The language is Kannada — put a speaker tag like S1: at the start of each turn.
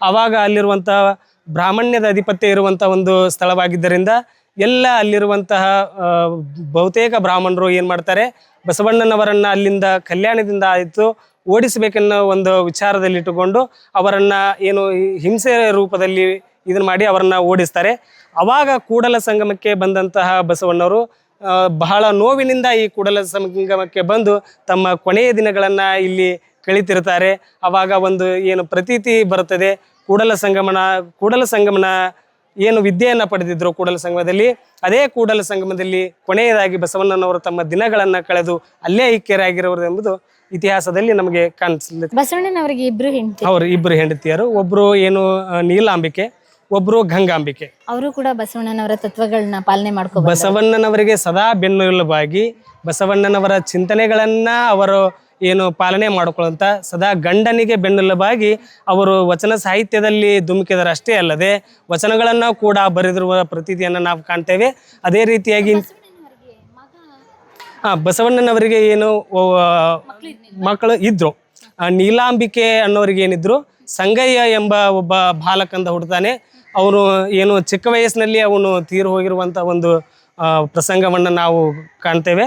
S1: ಆವಾಗ ಅಲ್ಲಿರುವಂತಹ ಬ್ರಾಹ್ಮಣ್ಯದ ಅಧಿಪತ್ಯ ಇರುವಂತಹ ಒಂದು ಸ್ಥಳವಾಗಿದ್ದರಿಂದ ಎಲ್ಲ ಅಲ್ಲಿರುವಂತಹ ಬಹುತೇಕ ಬ್ರಾಹ್ಮಣರು ಏನು ಮಾಡ್ತಾರೆ, ಬಸವಣ್ಣನವರನ್ನ ಅಲ್ಲಿಂದ ಕಲ್ಯಾಣದಿಂದ ಆಯಿತು ಓಡಿಸಬೇಕೆನ್ನೋ ಒಂದು ವಿಚಾರದಲ್ಲಿಟ್ಟುಕೊಂಡು ಅವರನ್ನ ಏನು ಹಿಂಸೆ ರೂಪದಲ್ಲಿ ಇದನ್ನ ಮಾಡಿ ಅವರನ್ನ ಓಡಿಸ್ತಾರೆ. ಅವಾಗ ಕೂಡಲ ಸಂಗಮಕ್ಕೆ ಬಂದಂತಹ ಬಸವಣ್ಣವರು ಬಹಳ ನೋವಿನಿಂದ ಈ ಕೂಡಲ ಸಂಗಮಕ್ಕೆ ಬಂದು ತಮ್ಮ ಕೊನೆಯ ದಿನಗಳನ್ನು ಇಲ್ಲಿ ಕಳೀತಿರ್ತಾರೆ. ಅವಾಗ ಒಂದು ಏನು ಪ್ರತೀತಿ ಬರುತ್ತದೆ, ಕೂಡಲ ಸಂಗಮನ ಏನು ವಿದ್ಯೆಯನ್ನು ಪಡೆದಿದ್ರು ಕೂಡಲ ಸಂಗಮದಲ್ಲಿ, ಅದೇ ಕೂಡಲ ಸಂಗಮದಲ್ಲಿ ಕೊನೆಯದಾಗಿ ಬಸವಣ್ಣನವರು ತಮ್ಮ ದಿನಗಳನ್ನು ಕಳೆದು ಅಲ್ಲೇ ಐಕ್ಯರಾಗಿರೋರು ಎಂಬುದು ಇತಿಹಾಸದಲ್ಲಿ ನಮಗೆ ಕಾಣಿಸ್ಲಿದೆ.
S2: ಬಸವಣ್ಣನವರಿಗೆ
S1: ಇಬ್ಬರು ಹೆಂಡತಿಯರು, ಒಬ್ರು ಏನು ನೀಲಾಂಬಿಕೆ, ಒಬ್ರು ಗಂಗಾಂಬಿಕೆ.
S2: ಅವರು ಕೂಡ ಬಸವಣ್ಣನವರ ತತ್ವಗಳನ್ನ ಪಾಲನೆ ಮಾಡ್ಕೊ
S1: ಬಸವಣ್ಣನವರಿಗೆ ಸದಾ ಬೆನ್ನೆಲುಬಾಗಿ ಬಸವಣ್ಣನವರ ಚಿಂತನೆಗಳನ್ನ ಅವರು ಏನು ಪಾಲನೆ ಮಾಡಿಕೊಳ್ಳುವಂತ ಸದಾ ಗಂಡನಿಗೆ ಬೆನ್ನೆಲುಬಾಗಿ ಅವರು ವಚನ ಸಾಹಿತ್ಯದಲ್ಲಿ ಧುಮುಕಿದರೆ ಅಷ್ಟೇ ಅಲ್ಲದೆ ವಚನಗಳನ್ನ ಕೂಡ ಬರೆದಿರುವ ಪ್ರತೀತಿಯನ್ನು ನಾವು ಕಾಣ್ತೇವೆ. ಅದೇ ರೀತಿಯಾಗಿ ಬಸವಣ್ಣನವರಿಗೆ ಏನು ಮಕ್ಕಳು ಇದ್ರು. ನೀಲಾಂಬಿಕೆ ಅನ್ನೋರಿಗೆ ಏನಿದ್ರು, ಸಂಗಯ್ಯ ಎಂಬ ಒಬ್ಬ ಬಾಲಕಂದ ಹುಡ್ತಾನೆ. ಅವನು ಏನು ಚಿಕ್ಕ ವಯಸ್ಸಿನಲ್ಲಿ ಅವನು ತೀರು ಹೋಗಿರುವಂಥ ಒಂದು ಪ್ರಸಂಗವನ್ನು ನಾವು ಕಾಣ್ತೇವೆ.